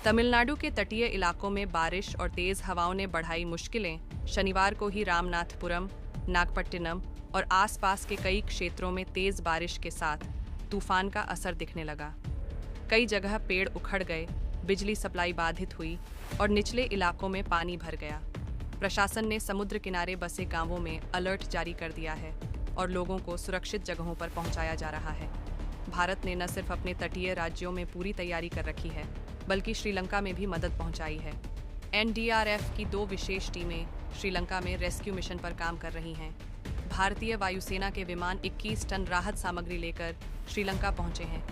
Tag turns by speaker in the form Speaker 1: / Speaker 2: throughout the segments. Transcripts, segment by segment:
Speaker 1: तमिलनाडु के तटीय इलाकों में बारिश और तेज हवाओं ने बढ़ाई मुश्किलें। शनिवार को ही रामनाथपुरम, नागपट्टिनम और आसपास के कई क्षेत्रों में तेज बारिश के साथ तूफान का असर दिखने लगा। कई जगह पेड़ उखड़ गए, बिजली सप्लाई बाधित हुई और निचले इलाकों में पानी भर गया। प्रशासन ने समुद्र किनारे बसे गांवों में अलर्ट जारी कर दिया है और लोगों को सुरक्षित जगहों पर पहुंचाया जा रहा है। भारत ने न सिर्फ अपने तटीय राज्यों में पूरी तैयारी कर रखी है, बल्कि श्रीलंका में भी मदद पहुंचाई है। एनडीआरएफ की 2 विशेष टीमें श्रीलंका में रेस्क्यू मिशन पर काम कर रही हैं। भारतीय वायुसेना के विमान 21 टन राहत सामग्री लेकर श्रीलंका पहुंचे हैं।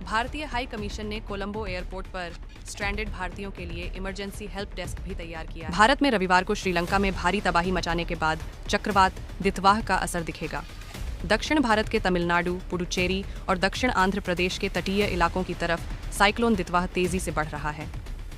Speaker 1: भारतीय हाई कमीशन ने कोलंबो एयरपोर्ट पर स्ट्रैंडेड भारतीयों के लिए इमरजेंसी हेल्प डेस्क भी तैयार किया। भारत में रविवार को श्रीलंका में भारी तबाही मचाने के बाद चक्रवात दितवाह का असर दिखेगा। दक्षिण भारत के तमिलनाडु, पुडुचेरी और दक्षिण आंध्र प्रदेश के तटीय इलाकों की तरफ साइक्लोन दितवाह तेजी से बढ़ रहा है।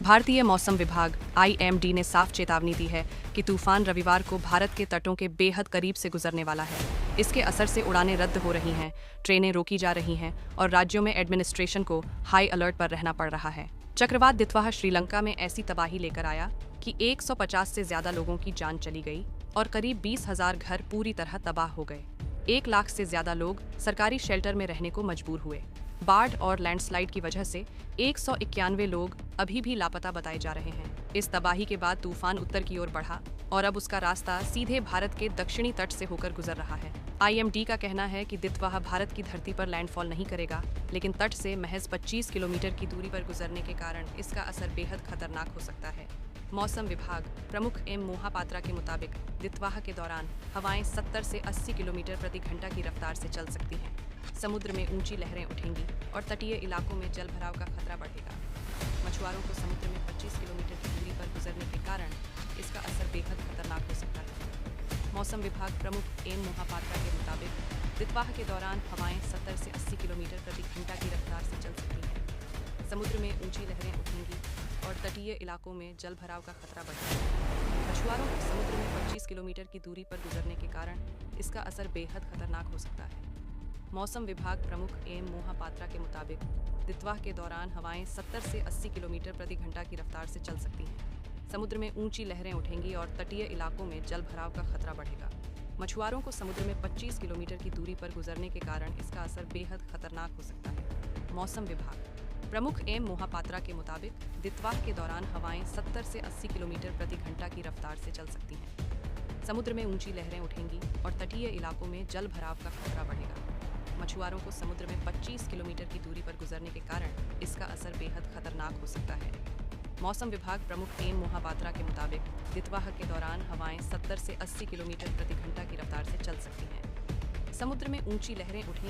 Speaker 1: भारतीय मौसम विभाग (IMD) ने साफ चेतावनी दी है कि तूफान रविवार को भारत के तटों के बेहद करीब से गुजरने वाला है। इसके असर से उड़ानें रद्द हो रही हैं, ट्रेनें रोकी जा रही हैं और राज्यों में एडमिनिस्ट्रेशन को हाई अलर्ट पर रहना पड़ रहा है। चक्रवात दितवाह श्रीलंका में ऐसी तबाही लेकर आया कि 150 से ज्यादा लोगों की जान चली गई और करीब 20,000 घर पूरी तरह तबाह हो गए। 1 लाख से ज्यादा लोग सरकारी शेल्टर में रहने को मजबूर हुए। बाढ़ और लैंडस्लाइड की वजह से 191 लोग अभी भी लापता बताए जा रहे हैं। इस तबाही के बाद तूफान उत्तर की ओर बढ़ा और अब उसका रास्ता सीधे भारत के दक्षिणी तट से होकर गुजर रहा है। IMD का कहना है कि दितवाह भारत की धरती पर लैंडफॉल नहीं करेगा, लेकिन तट से महज 25 किलोमीटर की दूरी पर गुजरने के कारण इसका असर बेहद खतरनाक हो सकता है। मौसम विभाग प्रमुख एम मोहापात्रा के मुताबिक दितवाह के दौरान हवाएं 70 से 80 किलोमीटर प्रति घंटा की रफ्तार से चल सकती हैं। समुद्र में ऊंची लहरें उठेंगी और तटीय इलाकों में जल भराव का खतरा बढ़ेगा। मछुआरों को समुद्र में 25 किलोमीटर की दूरी पर गुजरने के कारण इसका असर बेहद खतरनाक हो सकता है। मौसम विभाग प्रमुख एम मोहापात्रा के मुताबिक दितवाह के दौरान हवाएं 70 से 80 किलोमीटर प्रति घंटा की रफ्तार से चल सकती हैं। समुद्र में ऊंची लहरें उठेंगी और तटीय इलाकों में जल भराव का खतरा बढ़ेगा। मछुआरों को समुद्र में 25 किलोमीटर की दूरी पर गुजरने के कारण इसका असर बेहद खतरनाक हो सकता है। मौसम विभाग प्रमुख एम मोहापात्रा के मुताबिक दितवाह के दौरान हवाएं 70 से 80 किलोमीटर प्रति घंटा की रफ्तार से चल सकती हैं। समुद्र में ऊंची लहरें उठेंगी और तटीय इलाकों में जल भराव का खतरा बढ़ेगा। मछुआरों को समुद्र में 25 किलोमीटर की दूरी पर गुजरने के कारण इसका असर बेहद खतरनाक हो सकता है। मौसम विभाग प्रमुख एम मोहापात्रा के मुताबिक दितवाह के दौरान हवाएं 70 से 80 किलोमीटर प्रति घंटा की रफ्तार से चल सकती हैं। समुद्र में ऊंची लहरें उठेंगी और तटीय इलाकों में जल भराव का खतरा बढ़ेगा। मछुआरों को समुद्र में 25 किलोमीटर की दूरी पर गुजरने के कारण इसका असर बेहद खतरनाक हो सकता है। मौसम विभाग प्रमुख एम मोहापात्रा के मुताबिक दितवाह के दौरान हवाएं 70 से 80 किलोमीटर प्रति घंटा की रफ्तार से चल सकती हैं। समुद्र में ऊंची लहरें उठेंगी